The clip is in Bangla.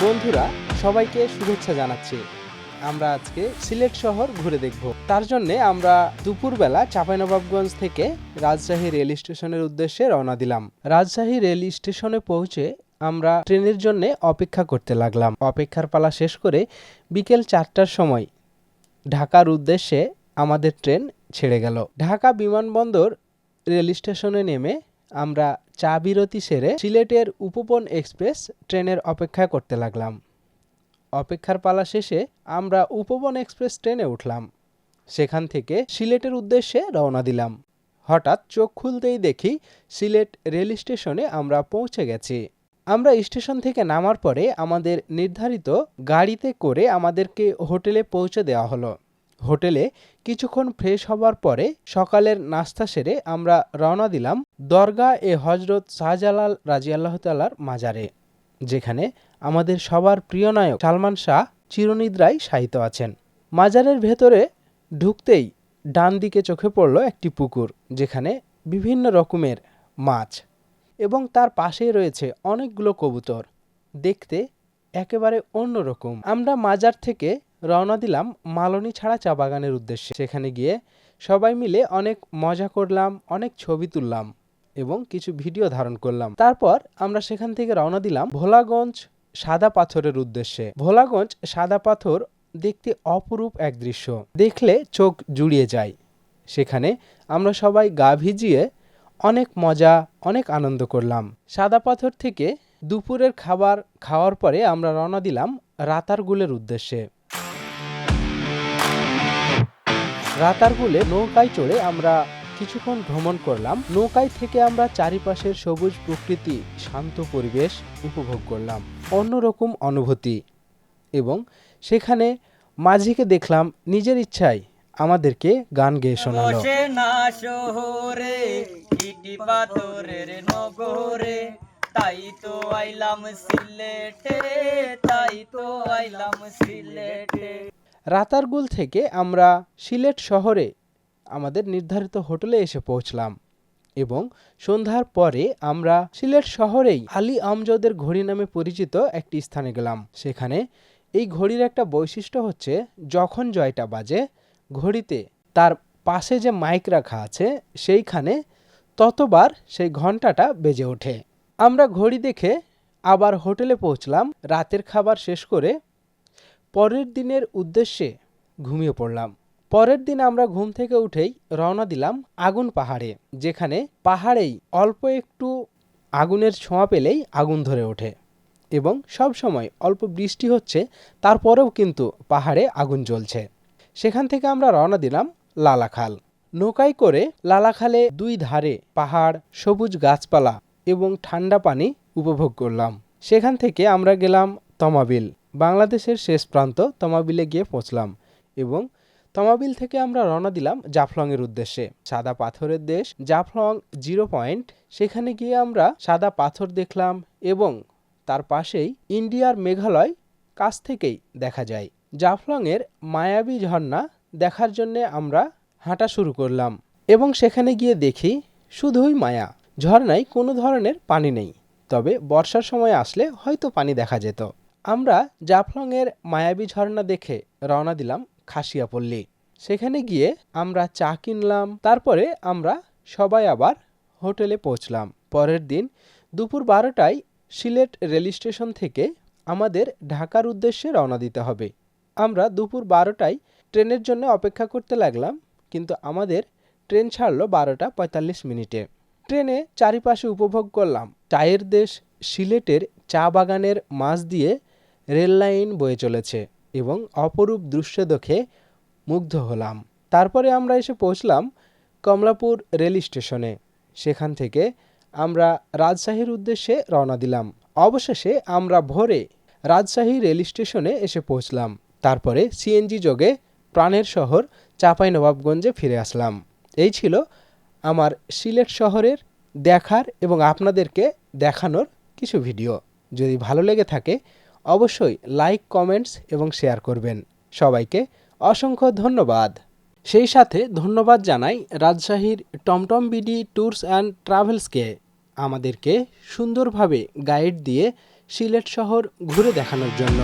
বন্ধুরা সবাইকে শুভেচ্ছা জানাচ্ছি। আমরা আজকে সিলেট শহর ঘুরে দেখব। তার জন্য আমরা দুপুরবেলা চাঁপাইনবাবগঞ্জ থেকে রাজশাহী রেল স্টেশনের উদ্দেশ্যে রওনা দিলাম। রাজশাহী রেল স্টেশনে পৌঁছে আমরা ট্রেনের জন্য অপেক্ষা করতে লাগলাম। অপেক্ষার পালা শেষ করে বিকেল 4টার সময় ঢাকার উদ্দেশ্যে আমাদের ট্রেন ছেড়ে গেল। ঢাকা বিমানবন্দর রেল স্টেশনে নেমে আমরা চা বিরতি সেরে সিলেটের উপবন এক্সপ্রেস ট্রেনের অপেক্ষা করতে লাগলাম। অপেক্ষার পালা শেষে আমরা উপবন এক্সপ্রেস ট্রেনে উঠলাম। সেখান থেকে সিলেটের উদ্দেশ্যে রওনা দিলাম। হঠাৎ চোখ খুলতেই দেখি সিলেট রেল স্টেশনে আমরা পৌঁছে গেছি। আমরা স্টেশন থেকে নামার পরে আমাদের নির্ধারিত গাড়িতে করে আমাদেরকে হোটেলে পৌঁছে দেওয়া হলো। হোটেলে কিছুক্ষণ ফ্রেশ হবার পরে সকালের নাস্তা সেরে আমরা রওনা দিলাম দরগা এ হজরত শাহজালাল রাজিয়াল্লাহ তাআলার মাজারে, যেখানে আমাদের সবার প্রিয় নায়ক সালমান শাহ চিরনিদ্রায় শায়িত আছেন। মাজারের ভেতরে ঢুকতেই ডান দিকে চোখে পড়ল একটি পুকুর, যেখানে বিভিন্ন রকমের মাছ এবং তার পাশেই রয়েছে অনেকগুলো কবুতর, দেখতে একেবারে অন্যরকম। আমরা মাজার থেকে রওনা দিলাম মালনী ছাড়া চা বাগানের উদ্দেশ্যে। সেখানে গিয়ে সবাই মিলে অনেক মজা করলাম, অনেক ছবি তুললাম এবং কিছু ভিডিও ধারণ করলাম। তারপর আমরা সেখান থেকে রওনা দিলাম ভোলাগঞ্জ সাদা পাথরের উদ্দেশ্যে। ভোলাগঞ্জ সাদা পাথর দেখতে অপরূপ এক দৃশ্য, দেখলে চোখ জুড়িয়ে যায়। সেখানে আমরা সবাই গা ভিজিয়ে অনেক মজা, অনেক আনন্দ করলাম। সাদা পাথর থেকে দুপুরের খাবার খাওয়ার পরে আমরা রওনা দিলাম রাতারগুলের উদ্দেশ্যে। রাতারগুলে নৌকায় চড়ে আমরা কিছুক্ষণ ভ্রমণ করলাম। নৌকায় থেকে আমরা চারিপাশের সবুজ প্রকৃতি, শান্ত পরিবেশ উপভোগ করলাম, অন্যরকম অনুভূতি। এবং সেখানে মাঝিকে দেখলাম নিজের ইচ্ছায় আমাদেরকে গান গেয়ে শোনালো। তাই তো আইলাম সিলেটে, তাই তো আইলাম সিলেটে। রাতারগুল থেকে আমরা সিলেট শহরে আমাদের নির্ধারিত হোটেলে এসে পৌঁছলাম এবং সন্ধ্যার পরে আমরা সিলেট শহরেই আলী আমজদের ঘড়ি নামে পরিচিত একটি স্থানে গেলাম। সেখানে এই ঘড়ির একটা বৈশিষ্ট্য হচ্ছে, যখন জয়টা বাজে ঘড়িতে তার পাশে যে মাইক রাখা আছে সেইখানে ততবার সেই ঘন্টাটা বেজে ওঠে। আমরা ঘড়ি দেখে আবার হোটেলে পৌঁছলাম। রাতের খাবার শেষ করে পরের দিনের উদ্দেশ্যে ঘুমিয়ে পড়লাম। পরের দিন আমরা ঘুম থেকে উঠেই রওনা দিলাম আগুন পাহাড়ে, যেখানে পাহাড়েই অল্প একটু আগুনের ছোঁয়া পেলেই আগুন ধরে ওঠে এবং সব সময় অল্প বৃষ্টি হচ্ছে, তারপরেও কিন্তু পাহাড়ে আগুন জ্বলছে। সেখান থেকে আমরা রওনা দিলাম লালাখাল। নৌকায় করে লালাখালে দুই ধারে পাহাড়, সবুজ গাছপালা এবং ঠান্ডা পানি উপভোগ করলাম। সেখান থেকে আমরা গেলাম তমাবিল। বাংলাদেশের শেষ প্রান্ত তমাবিলে গিয়ে পৌঁছলাম এবং তমাবিল থেকে আমরা রওনা দিলাম জাফলংয়ের উদ্দেশ্যে। সাদা পাথরের দেশ জাফলং 0 পয়েন্ট, সেখানে গিয়ে আমরা সাদা পাথর দেখলাম এবং তার পাশেই ইন্ডিয়ার মেঘালয় কাছ থেকেই দেখা যায়। জাফলংয়ের মায়াবী ঝর্ণা দেখার জন্য আমরা হাঁটা শুরু করলাম এবং সেখানে গিয়ে দেখি শুধুই মায়া। ঝর্ণায় কোনো ধরনের পানি নেই, তবে বর্ষার সময় আসলে হয়তো পানি দেখা যেত। আমরা জাফলংয়ের মায়াবী ঝর্ণা দেখে রওনা দিলাম খাসিয়াপল্লী। সেখানে গিয়ে আমরা চা কিনলাম। তারপরে আমরা সবাই আবার হোটেলে পৌঁছলাম। পরের দিন দুপুর 12টায় সিলেট রেল স্টেশন থেকে আমাদের ঢাকার উদ্দেশ্যে রওনা দিতে হবে। আমরা দুপুর 12টায় ট্রেনের জন্য অপেক্ষা করতে লাগলাম, কিন্তু আমাদের ট্রেন ছাড়লো 12টা 45 মিনিটে। ট্রেনে চারিপাশে উপভোগ করলাম চায়ের দেশ সিলেটের চা বাগানের মাঝ দিয়ে রেল লাইন বয়ে চলেছে এবং অপরূপ দৃশ্য দেখে মুগ্ধ হলাম। তারপরে আমরা এসে পৌঁছলাম কমলাপুর রেল স্টেশনে। সেখান থেকে আমরা রাজশাহীর উদ্দেশ্যে রওনা দিলাম। অবশেষে আমরা ভোরে রাজশাহী রেল স্টেশনে এসে পৌঁছলাম। তারপরে সিএনজি যোগে প্রাণের শহর চাঁপাইনবাবগঞ্জে ফিরে আসলাম। এই ছিল আমার সিলেট শহরের দেখার এবং আপনাদেরকে দেখানোর কিছু ভিডিও। যদি ভালো লেগে থাকে অবশ্যই লাইক, কমেন্টস এবং শেয়ার করবেন। সবাইকে অসংখ্য ধন্যবাদ। সেই সাথে ধন্যবাদ জানাই রাজশাহীর টমটম বিডি ট্যুরস অ্যান্ড ট্রাভেলসকে আমাদেরকে সুন্দরভাবে গাইড দিয়ে সিলেট শহর ঘুরে দেখানোর জন্য।